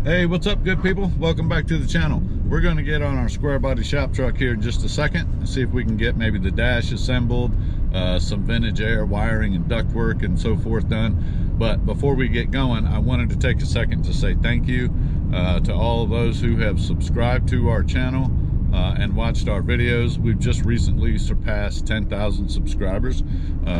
Hey, what's up, good people? Welcome back to the channel. We're going to get on our square body shop truck here in just a second and see if we can get maybe the dash assembled, some vintage air wiring and duct work and so forth done. But before we get going, I wanted to take a second to say thank you to all of those who have subscribed to our channel and watched our videos. We've just recently surpassed 10,000 subscribers,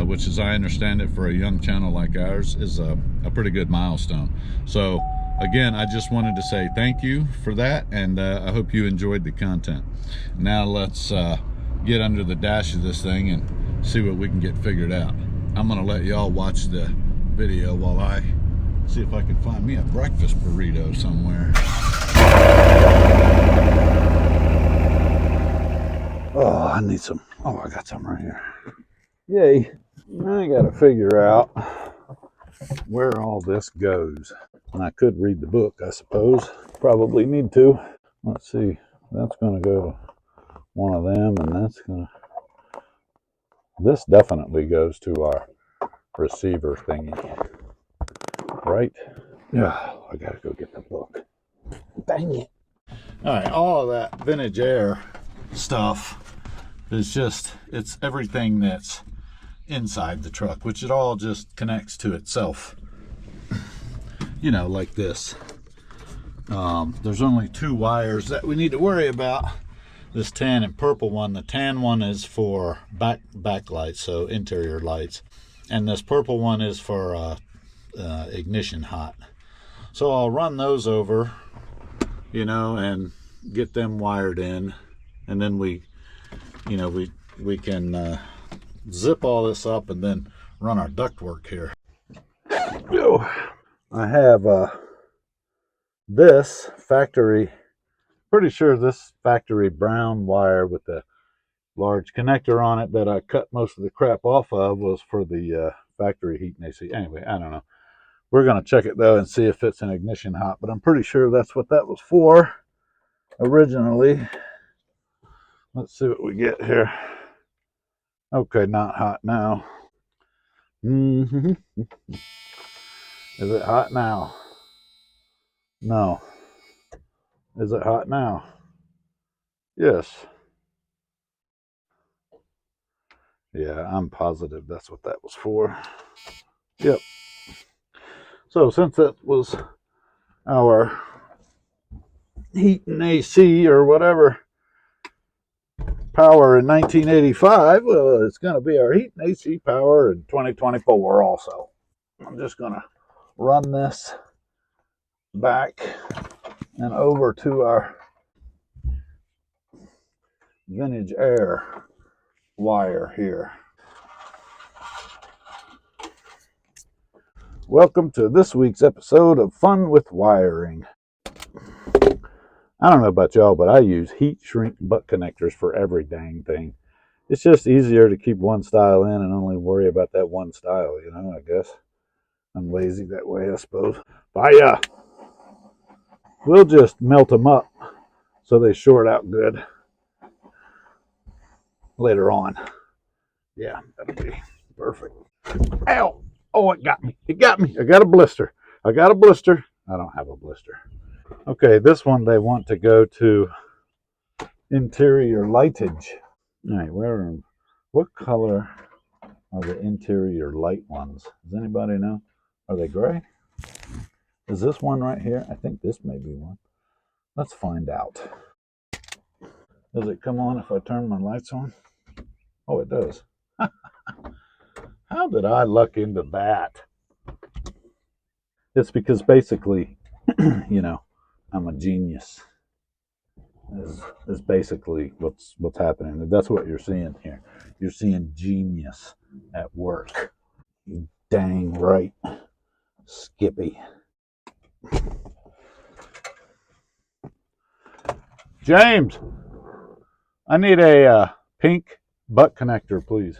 which, as I understand it, for a young channel like ours is a pretty good milestone. So again, I just wanted to say thank you for that, and I hope you enjoyed the content. Now let's get under the dash of this thing and see what we can get figured out. I'm gonna let y'all watch the video while I see if I can find me a breakfast burrito somewhere. Oh, I need some. Oh, I got some right here. Yay. I gotta figure out where all this goes. And I could read the book, I suppose. Probably need to. Let's see. That's going to go to one of them, and that's going to... This definitely goes to our receiver thingy. Right? Yeah, I got to go get the book. Dang it. All right, all of that vintage air stuff is just, it's everything that's inside the truck, which it all just connects to itself. You know, like this. There's only two wires that we need to worry about. This tan and purple one. The tan one is for backlights, so interior lights, and this purple one is for ignition hot. So I'll run those over, you know, and get them wired in, and then we can zip all this up and then run our ductwork here. I have this factory, pretty sure this factory brown wire with the large connector on it that I cut most of the crap off of was for the factory heat and AC. Anyway, I don't know. We're going to check it though and see if it's an ignition hot, but I'm pretty sure that's what that was for originally. Let's see what we get here. Okay, not hot now. Is it hot now? No. Is it hot now? Yes. Yeah, I'm positive that's what that was for. Yep. So since that was our heat and AC or whatever power in 1985, well, it's going to be our heat and AC power in 2024 also. I'm just going to run this back and over to our vintage air wire here. Welcome to this week's episode of Fun with Wiring. I don't know about y'all, but I use heat shrink butt connectors for every dang thing. It's just easier to keep one style in and only worry about that one style, you know, I guess. I'm lazy that way, I suppose. But we'll just melt them up so they short out good later on. Yeah, that'll be perfect. Ow! Oh, it got me. It got me. I got a blister. I got a blister. I don't have a blister. Okay, this one they want to go to interior lightage. All right, what color are the interior light ones? Does anybody know? Are they gray? Is this one right here? I think this may be one. Let's find out. Does it come on if I turn my lights on? Oh, it does. How did I luck into that? It's because basically, you know, I'm a genius. Is basically what's happening. That's what you're seeing here. You're seeing genius at work. You dang right, Skippy. James, I need a pink butt connector, please.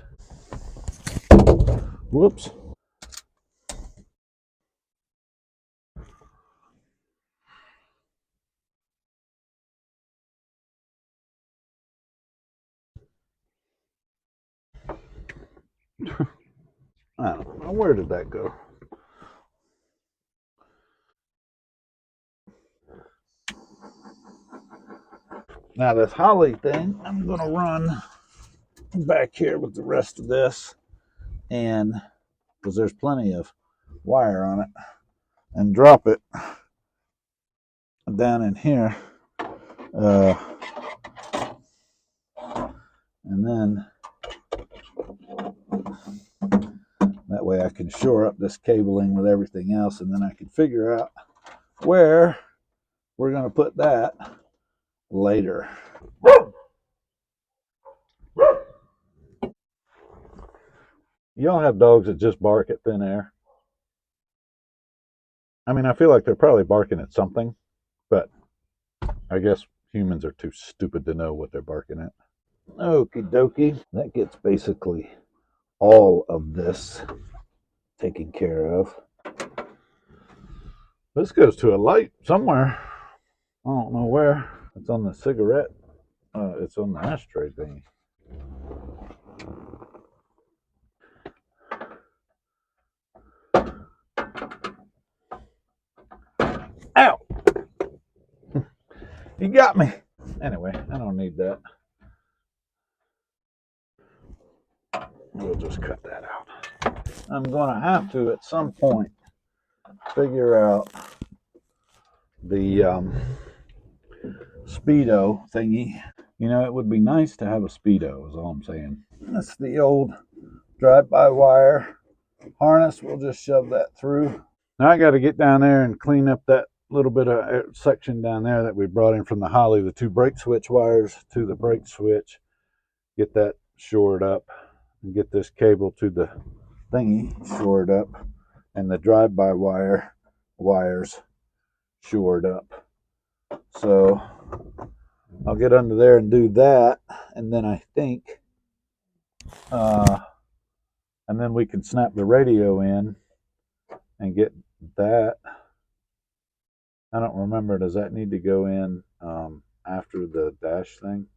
Whoops. I don't know. Where did that go? Now this Holly thing, I'm going to run back here with the rest of this, and because there's plenty of wire on it, and drop it down in here, and then that way I can shore up this cabling with everything else, and then I can figure out where we're going to put that later. Y'all have dogs that just bark at thin air? I mean, I feel like they're probably barking at something, but I guess humans are too stupid to know what they're barking at. Okie dokie. That gets basically all of this taken care of. This goes to a light somewhere. I don't know where. It's on the cigarette. It's on the ashtray thing. Ow! You got me. Anyway, I don't need that. We'll just cut that out. I'm going to have to, at some point, figure out the speedo thingy. You know, it would be nice to have a speedo, is all I'm saying. That's the old drive-by-wire harness. We'll just shove that through. Now I got to get down there and clean up that little bit of section down there that we brought in from the Holly, the two brake switch wires to the brake switch. Get that shored up and get this cable to the thingy shored up, and the drive-by wires shored up. So I'll get under there and do that, and then I think and then we can snap the radio in and get that. I don't remember, does that need to go in after the dash thing?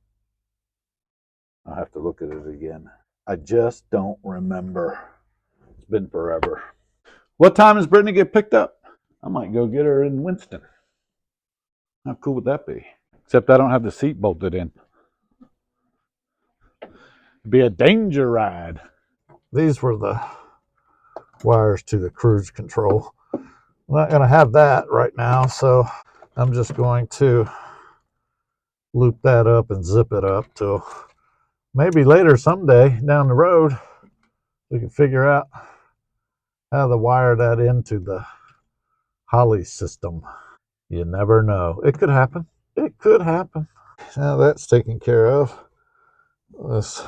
I'll have to look at it again. I just don't remember. It's been forever. What time does Brittany get picked up? I might go get her in Winston. How cool would that be? Except I don't have the seat bolted in. It'd be a danger ride. These were the wires to the cruise control. I'm not going to have that right now, so I'm just going to loop that up and zip it up till maybe later someday down the road we can figure out how to wire that into the Holly system. You never know. It could happen. It could happen. Now that's taken care of. This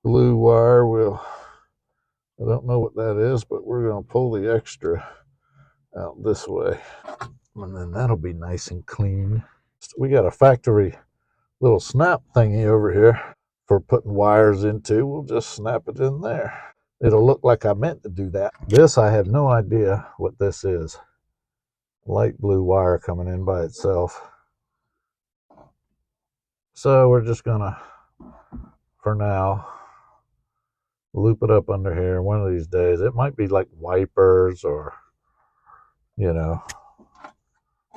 blue wire I don't know what that is, but we're going to pull the extra out this way. And then that'll be nice and clean. We got a factory little snap thingy over here for putting wires into. We'll just snap it in there. It'll look like I meant to do that. This, I have no idea what this is. Light blue wire coming in by itself. So we're just gonna, for now, loop it up under here. One of these days, it might be like wipers or, you know,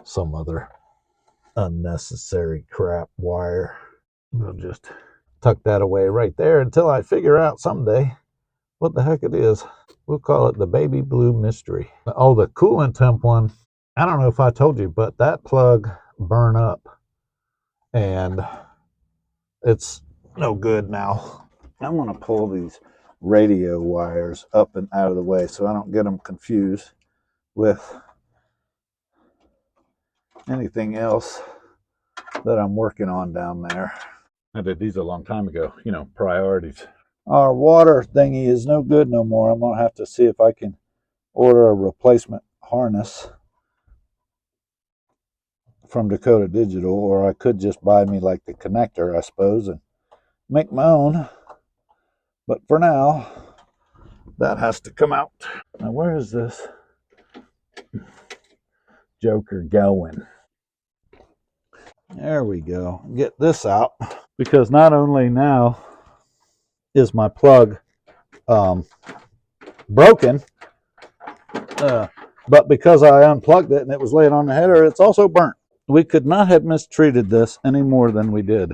some other unnecessary crap wire. We'll just tuck that away right there until I figure out someday what the heck it is. We'll call it the baby blue mystery. Oh, the coolant temp one, I don't know if I told you, but that plug burned up and it's no good now. I'm going to pull these radio wires up and out of the way so I don't get them confused with anything else that I'm working on down there. I did these a long time ago, you know, priorities. Our water thingy is no good no more. I'm going to have to see if I can order a replacement harness from Dakota Digital, or I could just buy me like the connector, I suppose, and make my own. But for now, that has to come out. Now, where is this joker going? There we go. Get this out, because not only now is my plug broken, but because I unplugged it and it was laying on the header, it's also burnt. we could not have mistreated this any more than we did.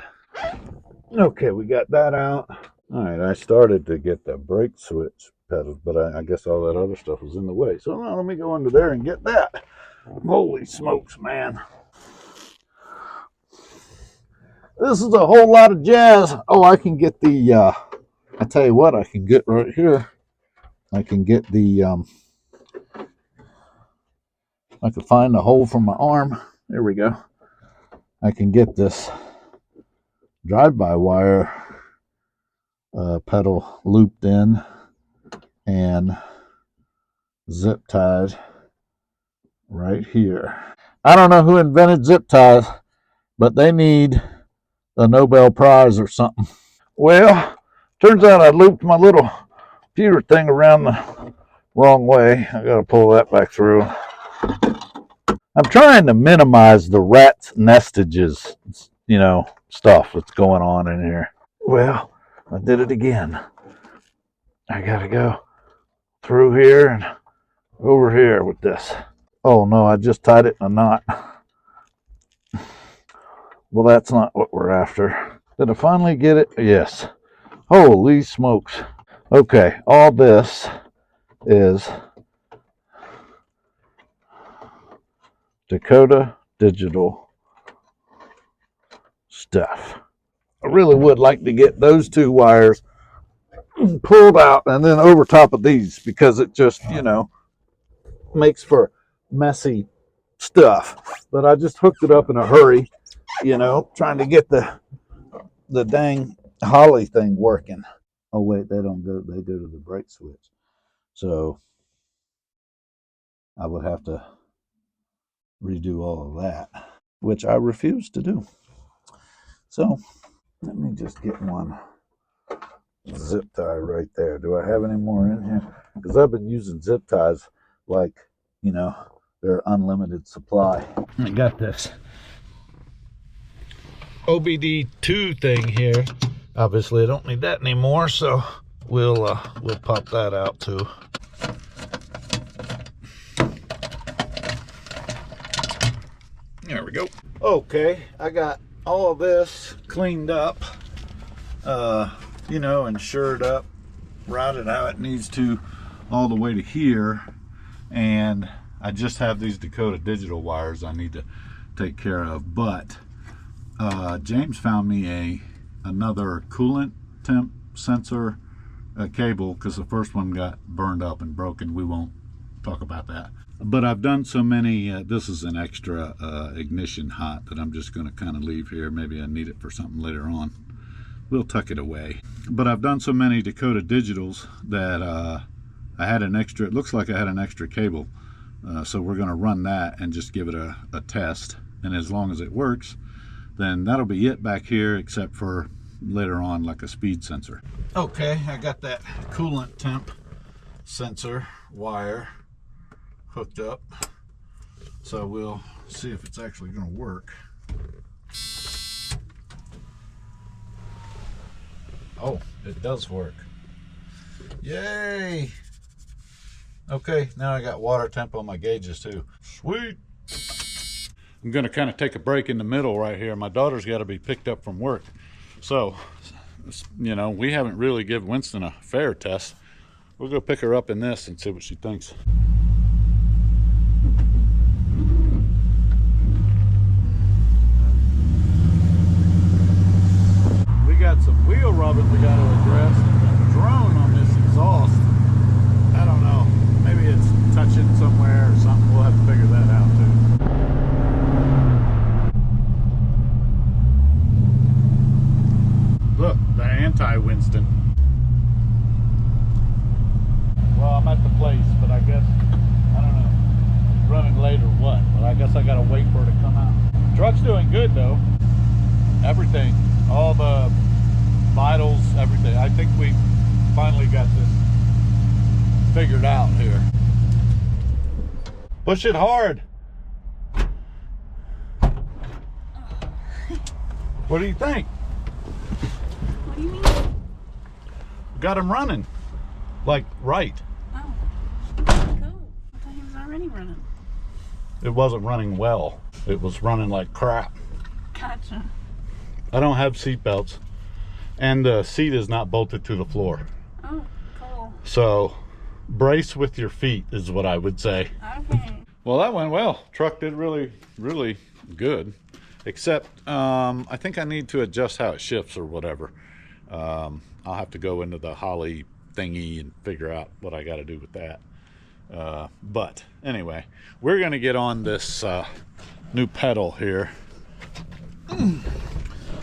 Okay, we got that out. All right, I started to get the brake switch pedals, but I guess all that other stuff was in the way. So now let me go under there and get that. Holy smokes, man. This is a whole lot of jazz. Oh, I can get the, I tell you what, I can get right here. I can get the, I can find the hole for my arm. There we go. I can get this drive-by-wire pedal looped in and zip tied right here. I don't know who invented zip ties, but they need a Nobel Prize or something. Well, turns out I looped my little pewter thing around the wrong way. I gotta pull that back through. I'm trying to minimize the rat's nestages, you know, stuff that's going on in here. Well, I did it again. I gotta go through here and over here with this. Oh no, I just tied it in a knot. Well, that's not what we're after. Did I finally get it? Yes. Holy smokes. Okay, all this is Dakota Digital stuff. I really would like to get those two wires pulled out and then over top of these, because it just, you know, makes for messy stuff. But I just hooked it up in a hurry, you know, trying to get the dang holly thing working. Oh wait, they don't go, they go to the brake switch. So I would have to redo all of that, which I refuse to do. So let me just get one zip tie right there. Do I have any more in here? Because I've been using zip ties like, you know, they're unlimited supply. I got this OBD2 thing here. Obviously I don't need that anymore, so we'll pop that out too. There we go. Okay, I got all of this cleaned up, you know, and shored up, routed how it needs to all the way to here. And I just have these Dakota Digital wires I need to take care of. But James found me another coolant temp sensor cable, because the first one got burned up and broken. We won't talk about that. But I've done so many, this is an extra ignition hot that I'm just going to kind of leave here. Maybe I need it for something later on. We'll tuck it away. But I've done so many Dakota Digitals that I had an extra, it looks like I had an extra cable. So we're going to run that and just give it a test. And as long as it works, then that'll be it back here, except for later on like a speed sensor. Okay, I got that coolant temp sensor wire hooked up, so we'll see if it's actually going to work. Oh, it does work. Yay! Okay, now I got water temp on my gauges too. Sweet! I'm going to kind of take a break in the middle right here. My daughter's got to be picked up from work, so you know, we haven't really given Winston a fair test. We'll go pick her up in this and see what she thinks. Got some wheel rubbing we got to address, and the drone on this exhaust, I don't know, maybe it's touching somewhere or something. We'll have to figure that out too. Look, the anti-Winston. Well, I'm at the place, but I guess, I don't know, it's running late or what, but I guess I gotta wait for it to come out. Truck's doing good though. Everything, all the vitals, everything. I think we finally got this figured out here. Push it hard. What do you think? What do you mean? Got him running. Like, right. Oh. Cool. I thought he was already running. it wasn't running well. It was running like crap. Gotcha. I don't have seat belts, and the seat is not bolted to the floor. Oh, cool. So brace with your feet is what I would say. Okay. Well, that went well. Truck did really good, except I think I need to adjust how it shifts or whatever. I'll have to go into the Holly thingy and figure out what I got to do with that. But anyway, we're gonna get on this new pedal here.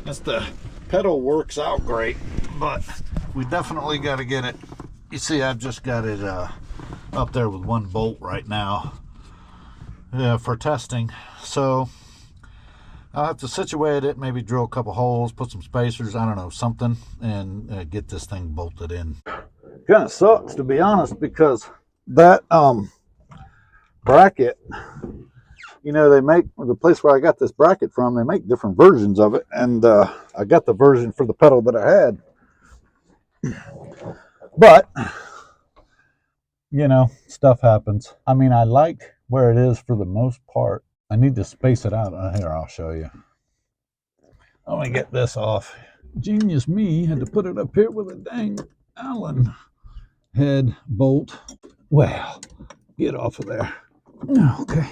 The pedal works out great, but we definitely got to get it. You see, I've just got it up there with one bolt right now for testing. So I'll have to situate it, maybe drill a couple holes, put some spacers, I don't know, something, and get this thing bolted in. Kind of sucks, to be honest, because that bracket, you know, they make, the place where I got this bracket from, they make different versions of it, and I got the version for the pedal that I had. But, you know, stuff happens. I mean, I like where it is for the most part. I need to space it out. Here, I'll show you. Let me get this off. Genius me had to put it up here with a dang Allen head bolt. Well, get off of there. Okay.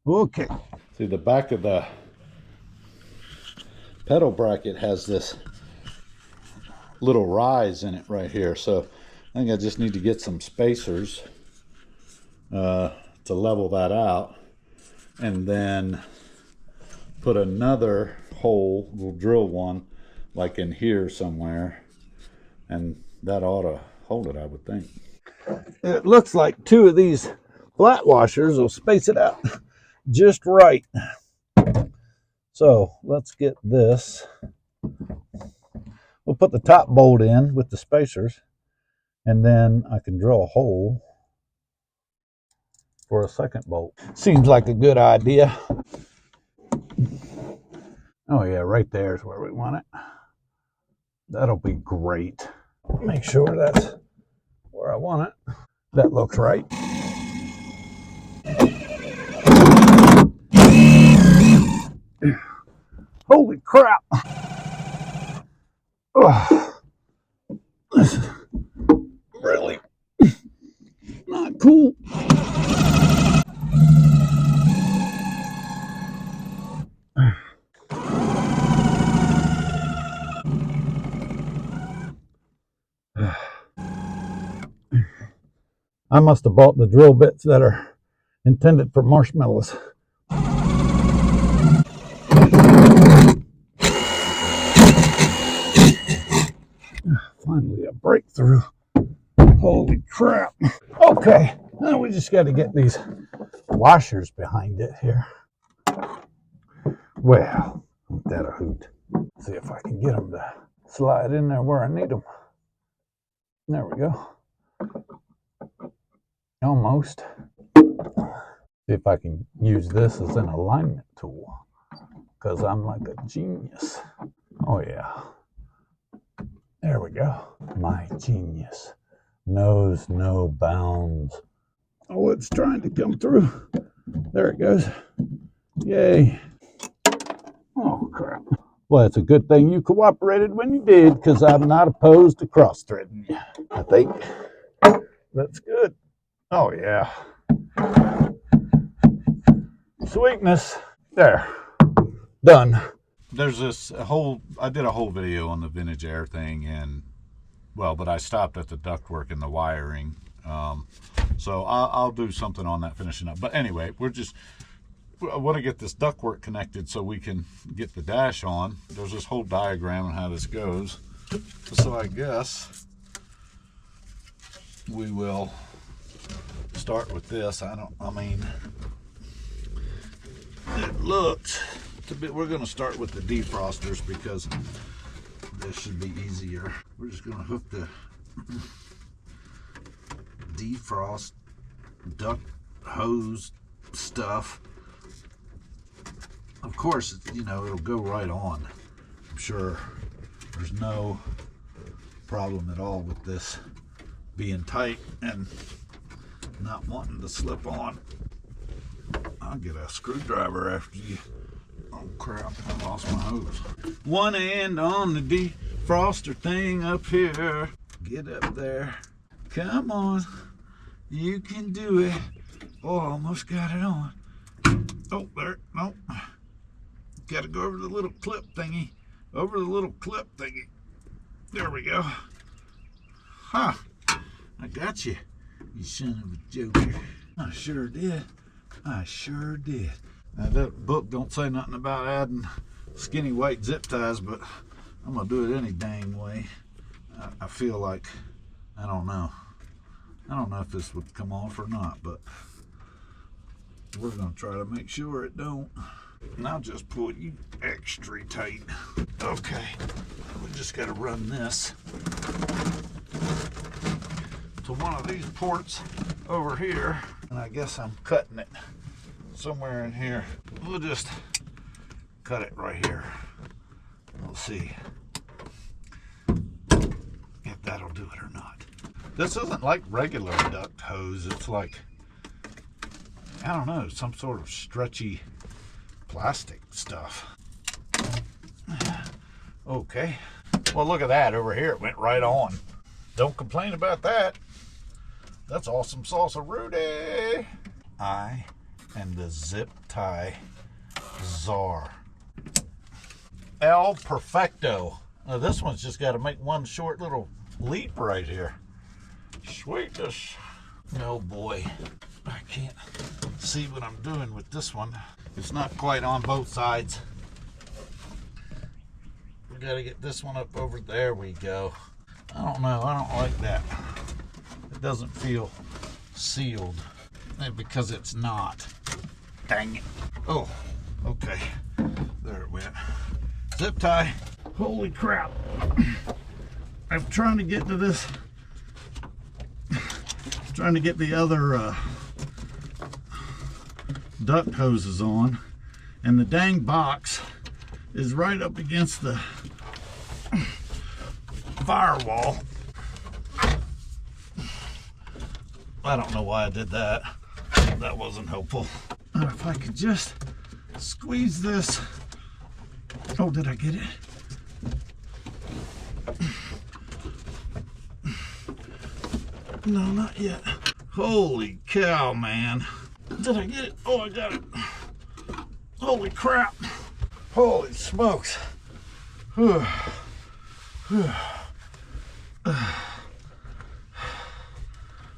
Okay. See, the back of the pedal bracket has this little rise in it right here. So I think I just need to get some spacers to level that out, and then put another hole. We'll drill one like in here somewhere, and that ought to hold it, I would think. It looks like two of these flat washers will space it out just right. So let's get this. We'll put the top bolt in with the spacers, and then I can drill a hole for a second bolt. Seems like a good idea. Oh yeah, right there is where we want it. That'll be great. Make sure that's where I want it. That looks right. Holy crap. Oh, this is really not cool. I must have bought the drill bits that are intended for marshmallows. Finally a breakthrough. Holy crap. Okay, now we just got to get these washers behind it here. Well, ain't that a hoot. See if I can get them to slide in there where I need them. There we go. Almost. See if I can use this as an alignment tool, because I'm like a genius. Oh yeah. There we go. My genius knows no bounds. Oh, it's trying to come through. There it goes. Yay. Oh, crap. Well, it's a good thing you cooperated when you did, because I'm not opposed to cross-threading you. I think that's good. Oh, yeah. Sweetness. There. Done. There's this whole, I did a whole video on the vintage air thing, and, well, but I stopped at the ductwork and the wiring. So I'll do something on that finishing up. But anyway, I want to get this ductwork connected so we can get the dash on. There's this whole diagram on how this goes. So I guess we will start with this. I mean, it looks a bit, we're going to start with the defrosters because this should be easier. We're just going to hook the defrost duct hose stuff. Of course, you know, it'll go right on. I'm sure there's no problem at all with this being tight and not wanting to slip on. I'll get a screwdriver after you. Oh crap, I lost my hose. One end on the defroster thing up here. Get up there. Come on. You can do it. Oh, almost got it on. Oh, there. Nope. Got to go over the little clip thingy. Over the little clip thingy. There we go. Ha! I got you, you son of a joker. I sure did. I sure did. Now, that book don't say nothing about adding skinny white zip ties, but I'm going to do it any dang way. I feel like, I don't know. I don't know if this would come off or not, but we're going to try to make sure it don't. And I'll just pull you extra tight. Okay, we just got to run this to one of these ports over here. And I guess I'm cutting it somewhere in here. We'll just cut it right here. We'll see if that'll do it or not. This isn't like regular duct hose. It's like, I don't know, some sort of stretchy plastic stuff. Okay. Well, look at that over here. It went right on. Don't complain about that. That's awesome salsa Rudy. I am the zip tie czar. El Perfecto. Now this one's just got to make one short little leap right here. Sweetness. Oh boy. I can't see what I'm doing with this one. It's not quite on both sides. We got to get this one up over there. We go. I don't know. I don't like that. It doesn't feel sealed. And because it's not. Dang it. Oh, okay. There it went. Zip tie. Holy crap. I'm trying to get to this. Trying to get the other duct hoses on, and the dang box is right up against the firewall. I don't know why I did that. That wasn't helpful. If I could just squeeze this. Oh, did I get it? No, not yet. Holy cow, man. Did I get it? Oh, I got it. Holy crap. Holy smokes. That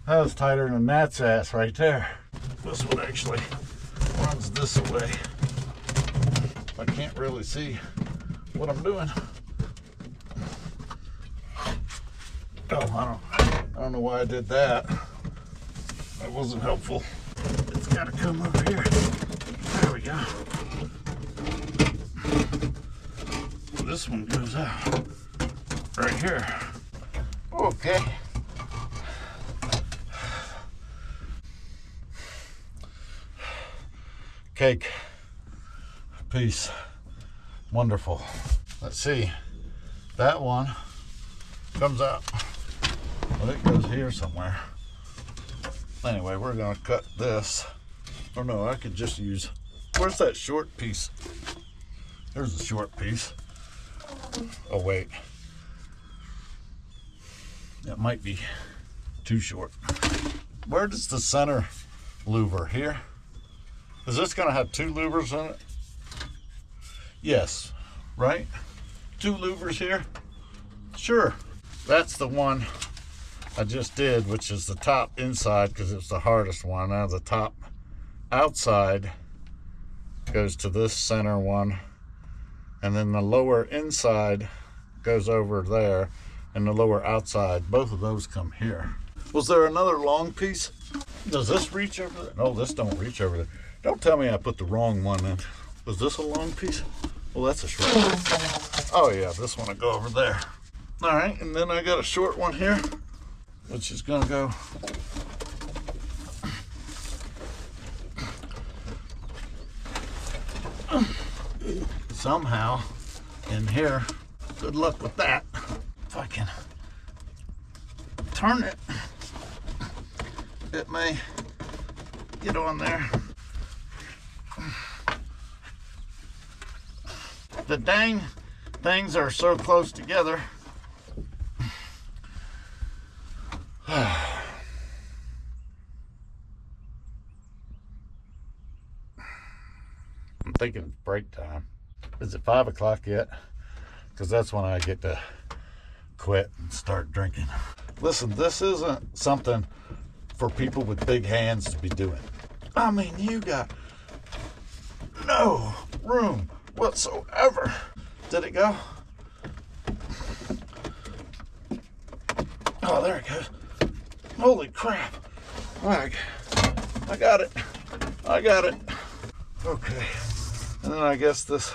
was tighter than that's ass right there. This one actually runs this way. I can't really see what I'm doing. Oh, I don't know why I did that. That wasn't helpful. It's got to come over here. There we go. This one goes out right here. Okay. Cake. Peace. Wonderful. Let's see. That one comes out. Well, it goes here somewhere. Anyway, we're gonna cut this. Or no, I could just use, where's that short piece? There's the short piece. Oh wait, that might be too short. Where does the center louver? Here? Is this gonna have two louvers in it? Yes, right? Two louvers here? Sure. That's the one I just did, which is the top inside because it's the hardest one. Now the top outside goes to this center one, and then the lower inside goes over there, and the lower outside, both of those come here. Was there another long piece? Does this reach over there? No, this don't reach over there. Don't tell me I put the wrong one in. Was this a long piece? Well, that's a short one. Oh yeah, this one will go over there. All right, and then I got a short one here, which is gonna go somehow in here. Good luck with that. If I can turn it, it me get on there. The dang things are so close together. I'm thinking it's break time. Is it 5 o'clock yet? Because that's when I get to quit and start drinking. Listen, this isn't something for people with big hands to be doing. I mean, you got no room whatsoever. Did it go? Oh, there it goes. Holy crap. I got it. I got it. Okay. And then I guess this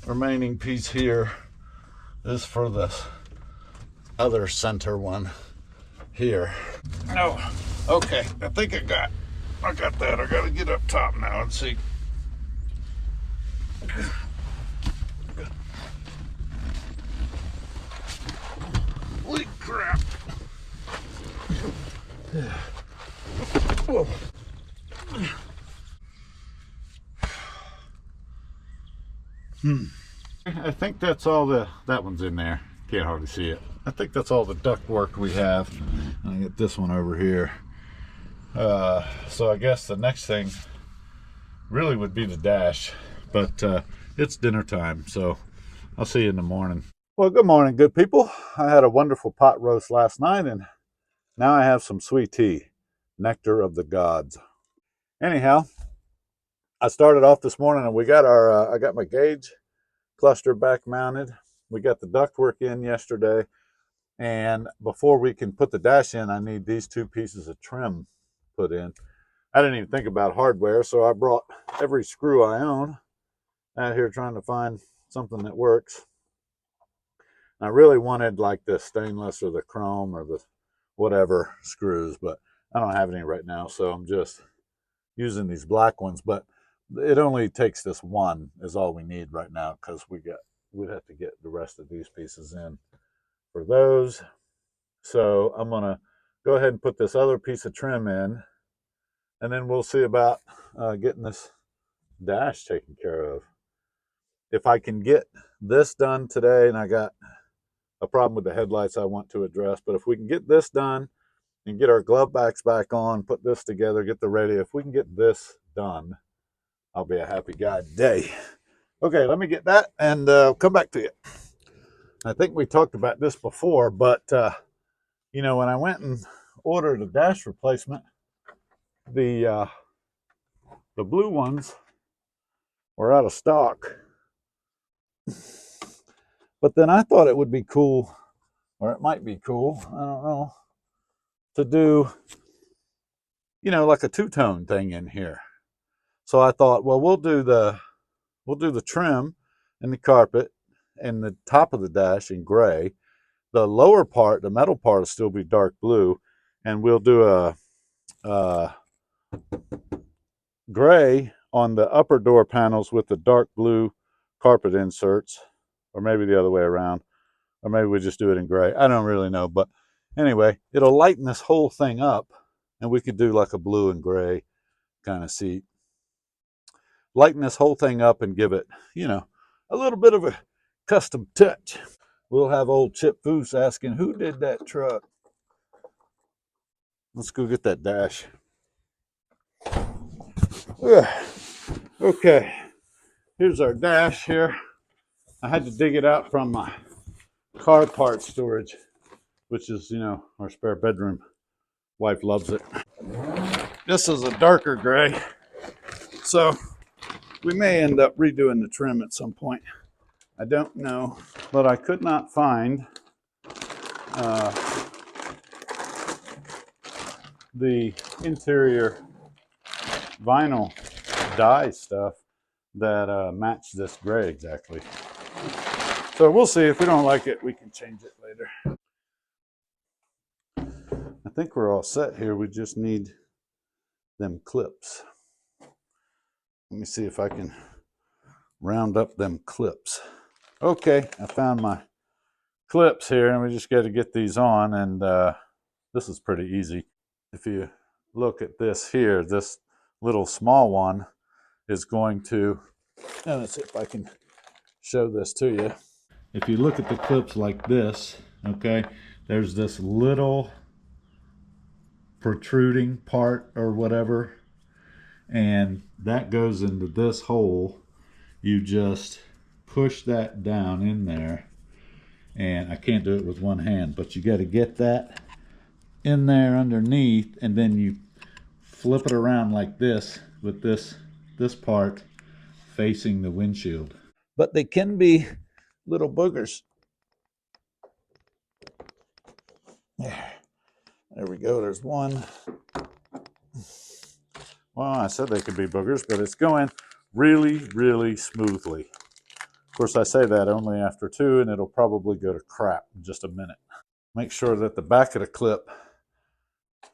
remaining piece here is for this other center one here. No. Okay. I think I got that. I got to get up top now and see. Holy crap. Whoa. I think that's all that one's in there. Can't hardly see it. I think that's all the duct work we have. I get this one over here. So I guess the next thing really would be the dash, but it's dinner time, so I'll see you in the morning. Well, good morning, good people. I had a wonderful pot roast last night, and now I have some sweet tea, nectar of the gods. Anyhow, I started off this morning, and we got our I got my gauge cluster back mounted. We got the ductwork in yesterday, and before we can put the dash in, I need these two pieces of trim put in. I didn't even think about hardware, so I brought every screw I own out here trying to find something that works. I really wanted like the stainless or the chrome or the whatever screws, but I don't have any right now, so I'm just using these black ones. But it only takes this one is all we need right now, because we'd have to get the rest of these pieces in for those. So I'm gonna go ahead and put this other piece of trim in, and then we'll see about getting this dash taken care of. If I can get this done today, and I got a problem with the headlights I want to address, but if we can get this done and get our glove backs back on, put this together, get the radio, if we can get this done, I'll be a happy guy today. Okay, let me get that and come back to you. I think we talked about this before, but you know, when I went and ordered a dash replacement, the blue ones were out of stock. But then I thought it would be cool, or it might be cool, I don't know, to do, you know, like a two-tone thing in here. So I thought, well, we'll do the trim and the carpet and the top of the dash in gray. The lower part, the metal part, will still be dark blue, and we'll do a gray on the upper door panels with the dark blue carpet inserts, or maybe the other way around, or maybe we just do it in gray. I don't really know, but anyway, it'll lighten this whole thing up, and we could do like a blue and gray kind of seat. Lighten this whole thing up and give it, you know, a little bit of a custom touch. We'll have old Chip Foose asking, who did that truck? Let's go get that dash. Okay, here's our dash here. I had to dig it out from my car parts storage, which is, you know, our spare bedroom. Wife loves it. This is a darker gray, so we may end up redoing the trim at some point. I don't know, but I could not find the interior vinyl dye stuff that matched this gray exactly. So we'll see. If we don't like it, we can change it later. I think we're all set here. We just need them clips. Let me see if I can round up them clips. Okay, I found my clips here, and we just got to get these on, and this is pretty easy. If you look at this here. This little small one is going to, and let's see if I can show this to you. If you look at the clips like this, okay, there's this little protruding part or whatever, and that goes into this hole. You just push that down in there, and I can't do it with one hand, but you got to get that in there underneath, and then you flip it around like this with this part facing the windshield. But they can be little boogers. There we go. There's one. Well, I said they could be boogers, but it's going really, really smoothly. Of course, I say that only after two, and it'll probably go to crap in just a minute. Make sure that the back of the clip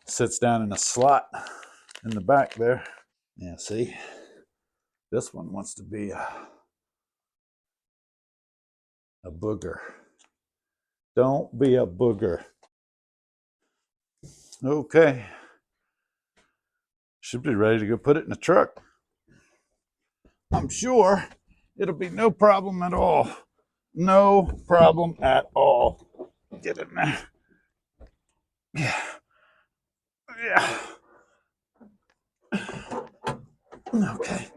sits down in a slot in the back there. Yeah, see? This one wants to be a booger. Don't be a booger. Okay. Should be ready to go put it in the truck. I'm sure it'll be no problem at all. No problem at all. Get in there. Yeah. Yeah. Okay.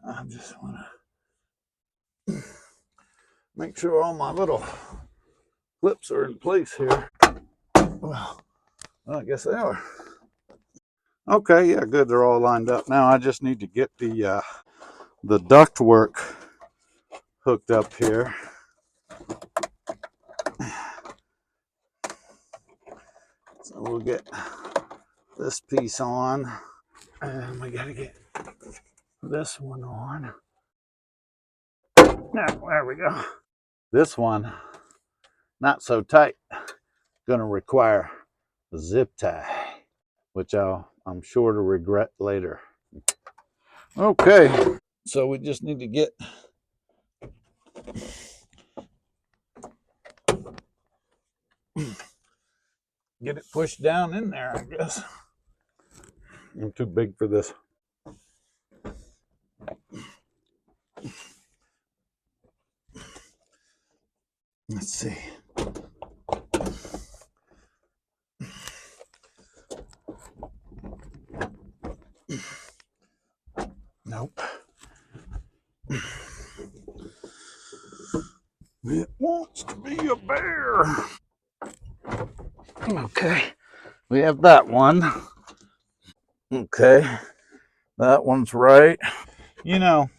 I just want to make sure all my little clips are in place here. Well, I guess they are. Okay, yeah, good. They're all lined up. Now I just need to get the ductwork hooked up here. So we'll get this piece on, and we got to get this one on. Now, there we go. This one, not so tight. Going to require a zip tie, which I'm sure to regret later. Okay, so we just need to get it pushed down in there, I guess. I'm too big for this. Let's see. Nope. It wants to be a bear. Okay, we have that one. Okay, that one's right. You know,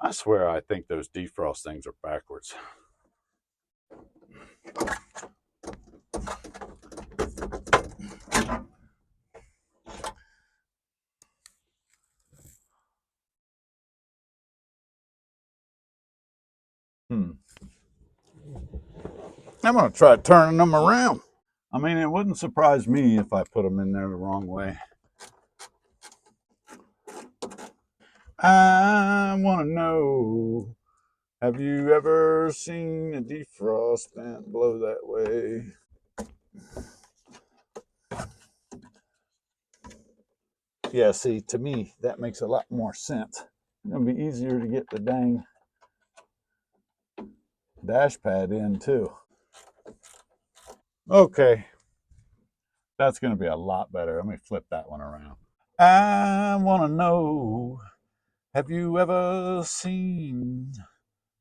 I swear I think those defrost things are backwards. I'm going to try turning them around. I mean, it wouldn't surprise me if I put them in there the wrong way. I want to know, have you ever seen a defrost vent blow that way? Yeah, see, to me, that makes a lot more sense. It's going to be easier to get the dang dash pad in, too. Okay. That's going to be a lot better. Let me flip that one around. I want to know, have you ever seen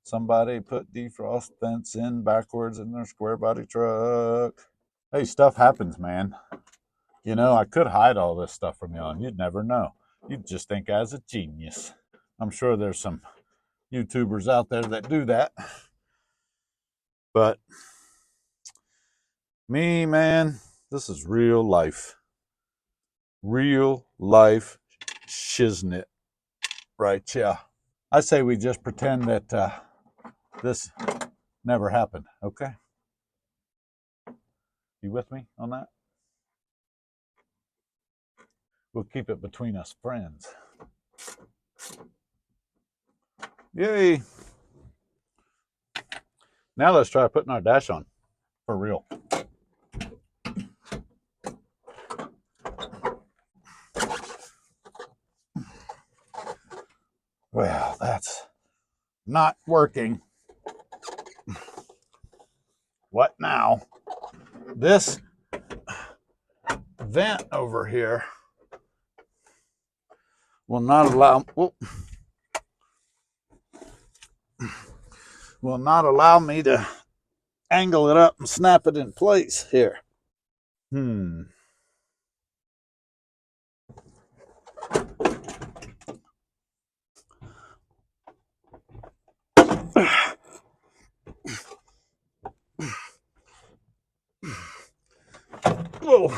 somebody put defrost vents in backwards in their square body truck? Hey, stuff happens, man. You know, I could hide all this stuff from you, and you'd never know. You'd just think I was a genius. I'm sure there's some YouTubers out there that do that. But me, man, this is real life. Real life shiznit right here. I say we just pretend that this never happened, okay? You with me on that? We'll keep it between us friends. Yay! Now let's try putting our dash on. for real. Well, that's not working. What now? This vent over here will not allow me to angle it up and snap it in place here. Oh,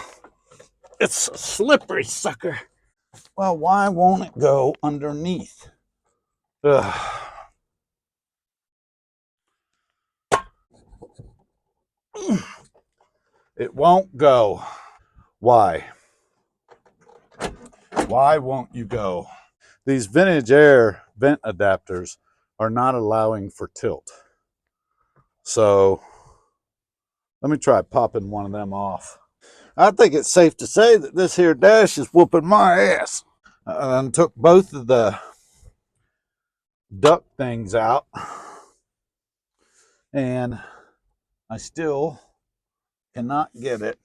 it's a slippery sucker. Well, why won't it go underneath? Ugh. It won't go. Why? Why won't you go? These vintage air vent adapters are not allowing for tilt. So let me try popping one of them off. I think it's safe to say that this here dash is whooping my ass. I took both of the duct things out, and I still cannot get it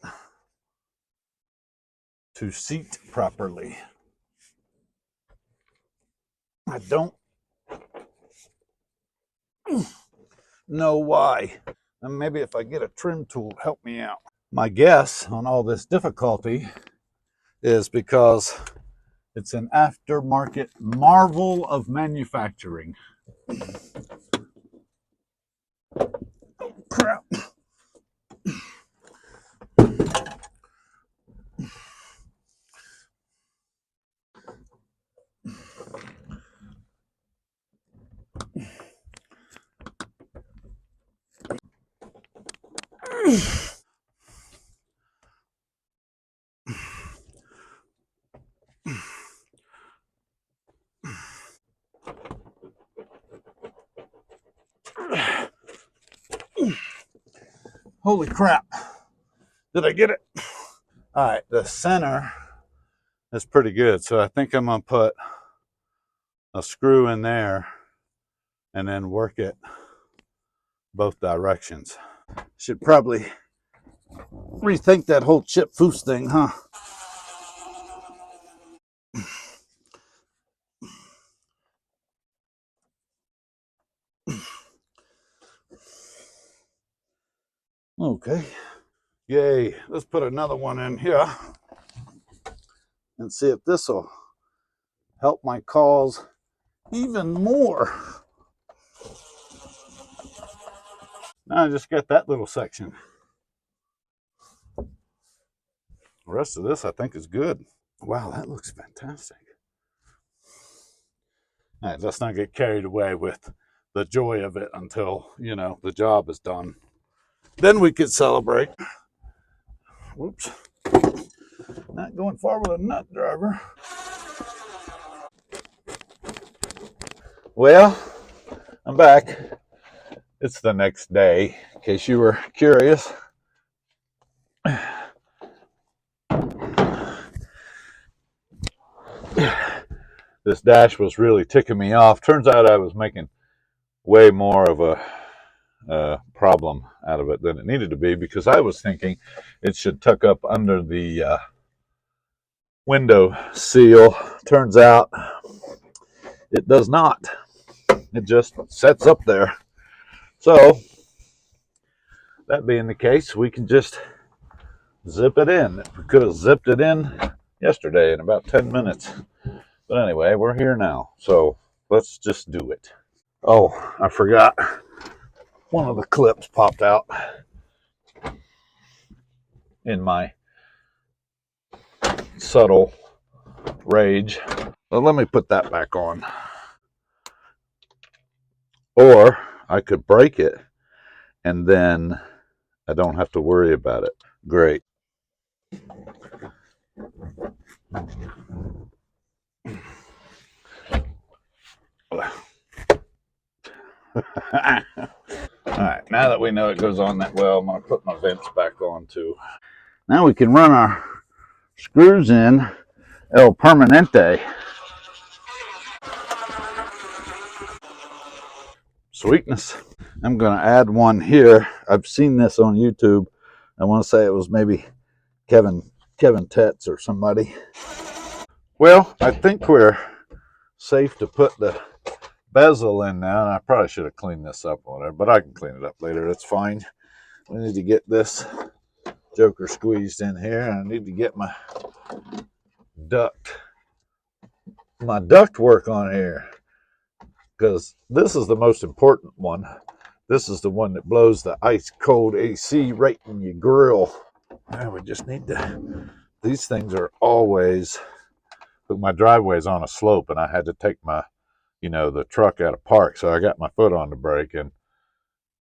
to seat properly. I don't know why. And maybe if I get a trim tool, help me out. My guess on all this difficulty is because it's an aftermarket marvel of manufacturing. Crap. Holy crap. Did I get it? All right, the center is pretty good. So I think I'm going to put a screw in there and then work it both directions. Should probably rethink that whole chip foose thing, huh? Okay. Yay. Let's put another one in here and see if this will help my cause even more. Now I just got that little section. The rest of this I think is good. Wow, that looks fantastic. All right, let's not get carried away with the joy of it until, you know, the job is done. Then we could celebrate. Whoops. Not going far with a nut driver. Well, I'm back. It's the next day, in case you were curious. This dash was really ticking me off. Turns out I was making way more of a problem out of it than it needed to be, because I was thinking it should tuck up under the window seal. Turns out it does not. It just sets up there. So that being the case, we can just zip it in. We could have zipped it in yesterday in about 10 minutes. But anyway, we're here now. So let's just do it. Oh, I forgot. One of the clips popped out in my subtle rage. So let me put that back on. Or I could break it and then I don't have to worry about it. Great. All right. Now that we know it goes on that well, I'm going to put my vents back on too. Now we can run our screws in El Permanente. Sweetness. I'm going to add one here. I've seen this on YouTube. I want to say it was maybe Kevin Tetz or somebody. Well, I think we're safe to put the bezel in now. And I probably should have cleaned this up or whatever, but I can clean it up later. That's fine. We need to get this joker squeezed in here. And I need to get my duct work on here, because this is the most important one. This is the one that blows the ice cold AC right in your grill. Now we just need to, these things are always, look, my driveway's on a slope and I had to take my, the truck out of park. So I got my foot on the brake, and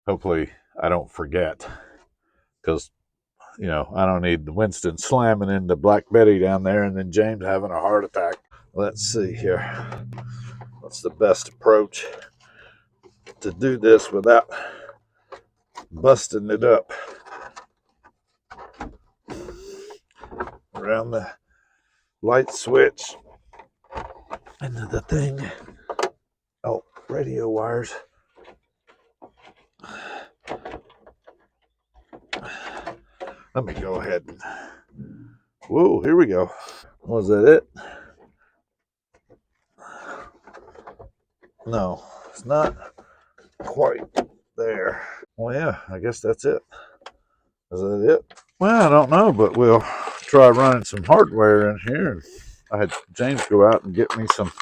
hopefully I don't forget, because, I don't need Winston slamming into Black Betty down there and then James having a heart attack. Let's see here. What's the best approach to do this without busting it up around the light switch into the thing? Oh, radio wires. Let me go ahead and, whoa, here we go. Was that it? No, it's not quite there. Well, yeah, I guess that's it. Is that it? Well, I don't know, but we'll try running some hardware in here. I had James go out and get me some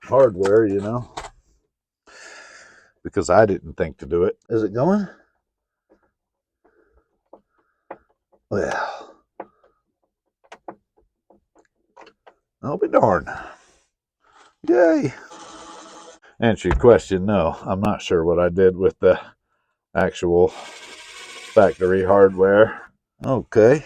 hardware, because I didn't think to do it. Is it going? Well, I'll be darned. Yay. Answer your question, no. I'm not sure what I did with the actual factory hardware. Okay.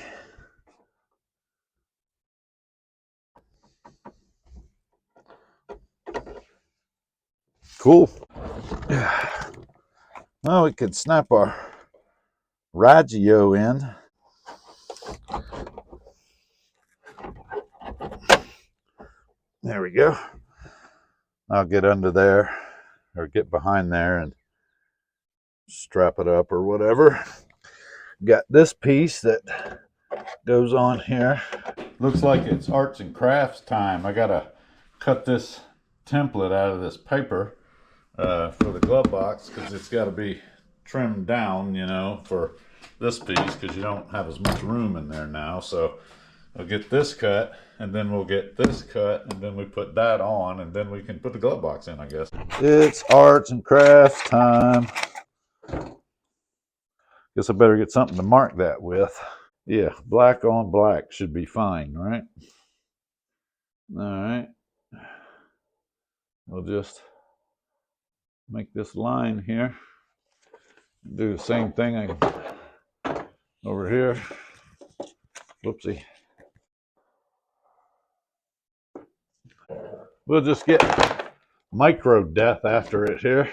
Cool. Well, we could snap our radio in. There we go. I'll get under there, or get behind there and strap it up or whatever. Got this piece that goes on here. Looks like it's arts and crafts time. I gotta cut this template out of this paper for the glove box, because it's got to be trimmed down, for this piece, because you don't have as much room in there now. So I'll get this cut, and then we'll get this cut, and then we put that on, and then we can put the glove box in, I guess. It's arts and crafts time. Guess I better get something to mark that with. Yeah, black on black should be fine, right? All right. We'll just make this line here. Do the same thing over here. Whoopsie. We'll just get micro death after it here.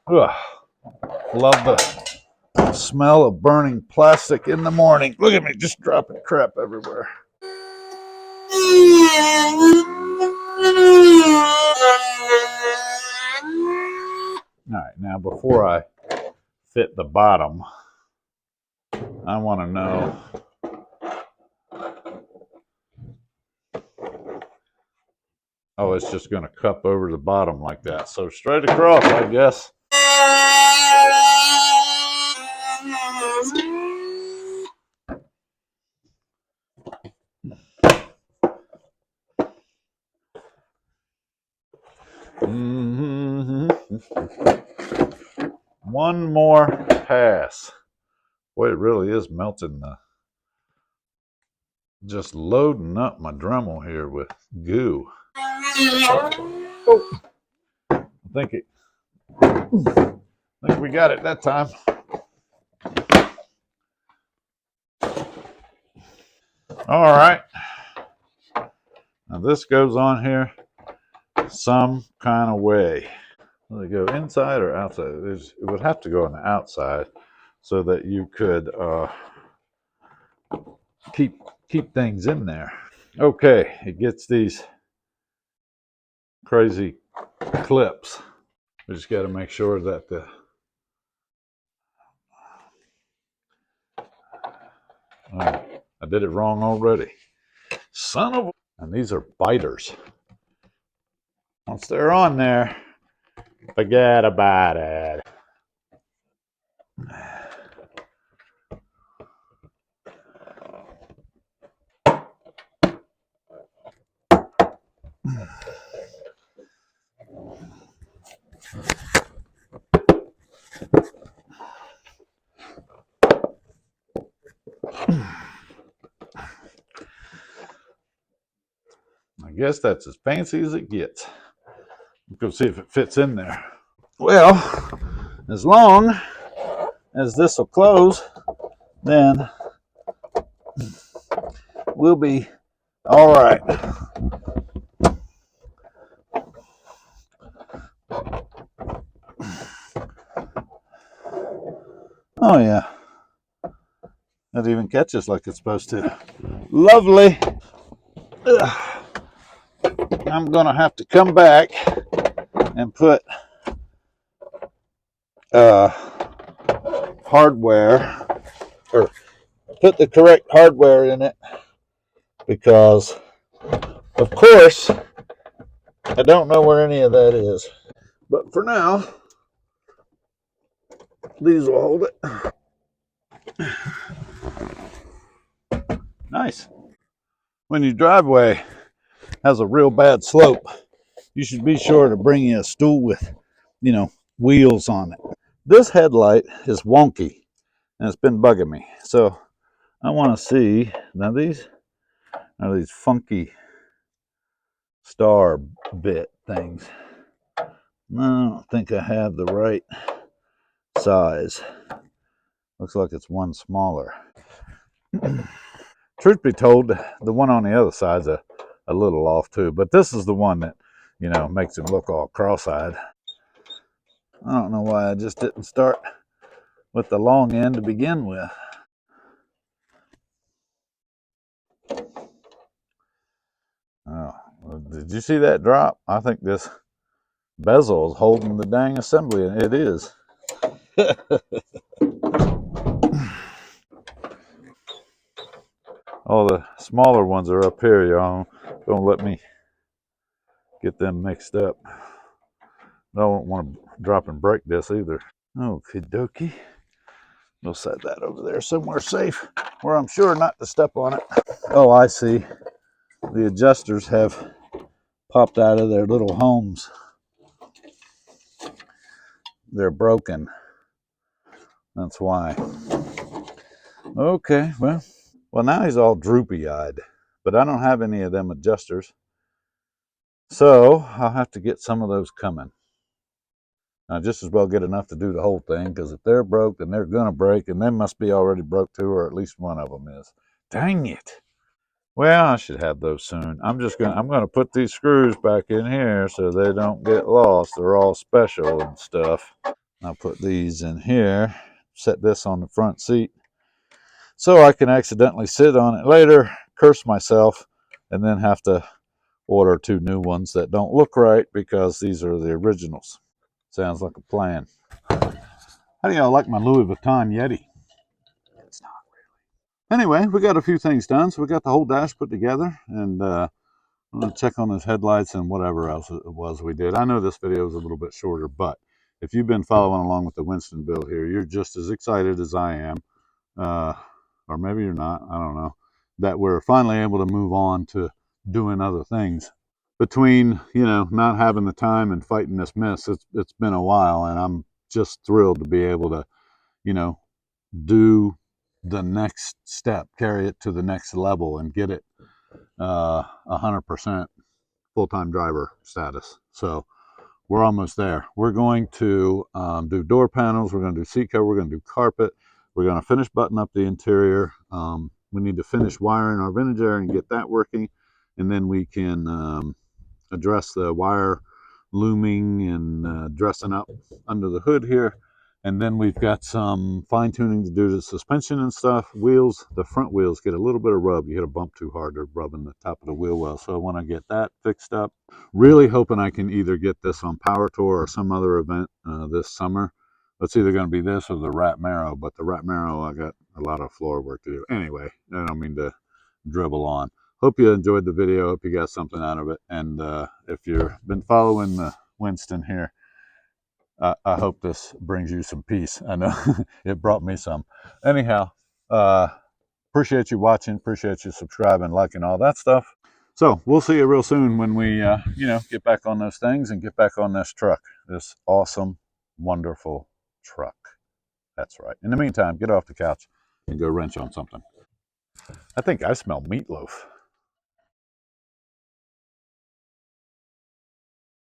Ugh. Love the smell of burning plastic in the morning. Look at me, just dropping crap everywhere. All right, now before I fit the bottom, I want to know oh, it's just going to cup over the bottom like that. So straight across, I guess. One more pass. Boy, it really is melting just loading up my Dremel here with goo. Oh, I I think we got it that time. All right. Now this goes on here some kind of way. Will it go inside or outside? It would have to go on the outside so that you could keep things in there. Okay, it gets these crazy clips. We just got to make sure that the I did it wrong already. Son of a... And these are biters. Once they're on there, forget about it. I guess that's as fancy as it gets. Go see if it fits in there. Well, as long as this will close, then we'll be all right. Oh yeah, that even catches like it's supposed to. Lovely. Ugh. I'm gonna have to come back and put hardware, or put the correct hardware in it, because of course I don't know where any of that is. But for now, these will hold it. Nice. When your driveway has a real bad slope, you should be sure to bring you a stool with, wheels on it. This headlight is wonky and it's been bugging me. So I want to see, now these are these funky star bit things. I don't think I have the right size. Looks like it's one smaller. Truth be told, the one on the other side's a little off too, but this is the one that, makes him look all cross-eyed. I don't know why I just didn't start with the long end to begin with. Oh, well, did you see that drop? I think this bezel is holding the dang assembly, and it is. All the smaller ones are up here, y'all. Don't let me get them mixed up. I don't want to drop and break this either. Okie dokie. We'll set that over there somewhere safe where I'm sure not to step on it. Oh, I see. The adjusters have popped out of their little homes. They're broken. That's why. Okay, well now he's all droopy-eyed, but I don't have any of them adjusters. So I'll have to get some of those coming. I just as well get enough to do the whole thing, because if they're broke, then they're gonna break, and they must be already broke too, or at least one of them is. Dang it. Well, I should have those soon. I'm gonna put these screws back in here so they don't get lost. They're all special and stuff. I'll put these in here, set this on the front seat, so I can accidentally sit on it later, curse myself, and then have to order 2 new ones that don't look right because these are the originals. Sounds like a plan. How do y'all like my Louis Vuitton Yeti? It's not really. Anyway, we got a few things done. So we got the whole dash put together, and I'm going to check on those headlights and whatever else it was we did. I know this video is a little bit shorter, but if you've been following along with the Winston build here, you're just as excited as I am. Or maybe you're not, I don't know, that we're finally able to move on to doing other things. Between, not having the time and fighting this mess, it's been a while, and I'm just thrilled to be able to, do the next step, carry it to the next level, and get it 100% full-time driver status. So we're almost there. We're going to do door panels. We're going to do seat cover. We're going to do carpet. We're going to finish button up the interior. We need to finish wiring our vintage air and get that working. And then we can address the wire looming and dressing up under the hood here. And then we've got some fine tuning to do to the suspension and stuff. Wheels, the front wheels get a little bit of rub. You hit a bump too hard, they're rubbing the top of the wheel well. So I want to get that fixed up. Really hoping I can either get this on Power Tour or some other event this summer. It's either going to be this or the Rat Marrow, but the Rat Marrow, I got a lot of floor work to do. Anyway, I don't mean to dribble on. Hope you enjoyed the video. Hope you got something out of it. And if you've been following Winston here, I hope this brings you some peace. I know it brought me some. Anyhow, appreciate you watching. Appreciate you subscribing, liking, all that stuff. So we'll see you real soon when we, get back on those things and get back on this truck. This awesome, wonderful truck. That's right. In the meantime, get off the couch and go wrench on something. I think I smell meatloaf.